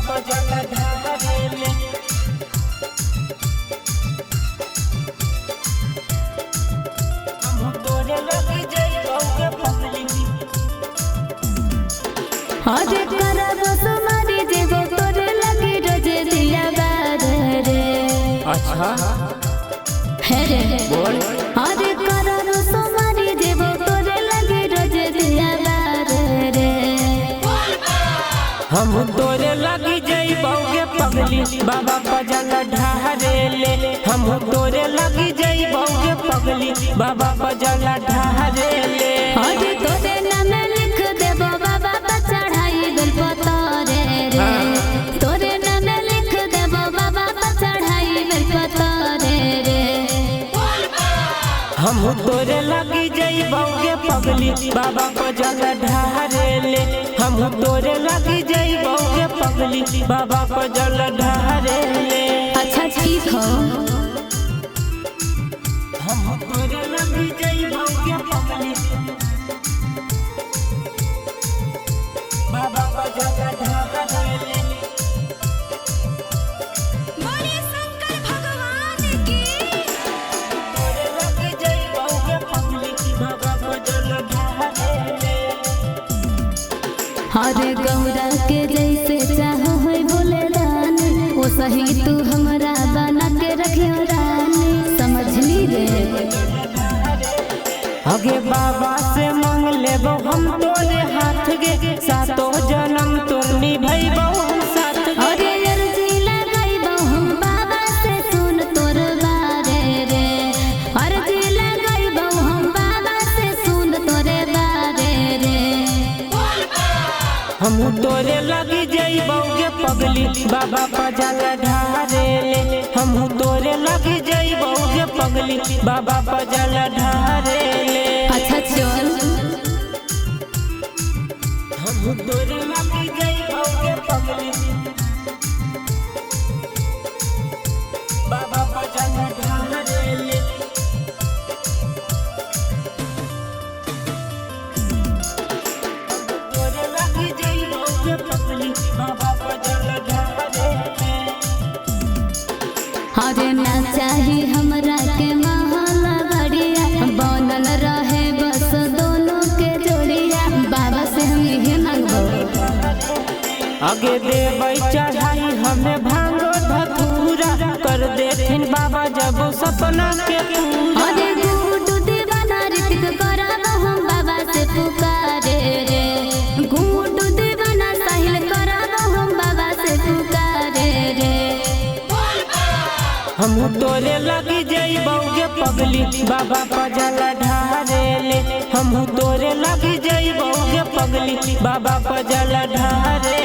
बाबा जल ढारेले हम तोरे लगी जइबो के पगली हरे करब सुमारी जेबो तोरे लगी रोज दिया बार रे। अच्छा हे रे बोल हरे करब सुमारी जेबो तोरे लगी रोज दिया बार रे। हम तोरे लगी जइबो के पगली बाबा जल ढारेले हम तोरे लगी जइबो के पगली बाबा जल ढारेले हरे तोरे नाम लिख देबो बाबा पर चढ़ाई दिल पतरे रे। तोरे नाम लिख देबो बाबा पर चढ़ाई दिल पतरे रे। हम तोरे लगी जइबो के पगली बाबा जल ढारेले हम तोरे लगी जइबो के पगली बाबा जल ढारेले अच्छा ठीक हो हम तोरे लगी जइबो के पगली बाबा जल ढारेले बोले शंकर भगवान की। तोरे लगी जइबो के पगली बाबा जल ढारेले हरे गौरा के जैसे चाहो है बोले रानी वो सही तू हमरा बना के रखियो रानी समझली रे। अगे बाबा से मांग लेबो हम तोरे हाथ गे सातो जन्म तो निभैबो हम साथ अरे अर्जी लगाइबो हम बाबा से सुन तोर बारे रे। अर्जी लगाइबो हम बाबा से सुन तोरे बारे रे। हम तोरे लगी जइबो के पगली बाबा जल ढारेले हम तोरे लगी जइबो के पगली बाबा जल ढारेले अच्छा चल हम तोरे लगी जइबो के पगली बाबा जल ढारेले तोरे लगी जइबो के पगली बाबा जल ढारेले हरे ना चाही हमरा के महला बढ़िया बनल रहे बस दोनों के जोड़िया बाबा से हम यही मांगबो। आगे देबै चढ़ाई हमें भांगो धतूरा कर देथिन बाबा जब सपना के पूरा अरे गुड्डू दीवाना ऋतिक कराब हम बाबा से पुकारे रे। गुड्डू दीवाना साहिल कराब हम बाबा से पुकारे रे। हम तोरे लगी जइबो के पगली बाबा जल ढारेले हम तोरे लगी जइबो के पगली बाबा जल ढारेले।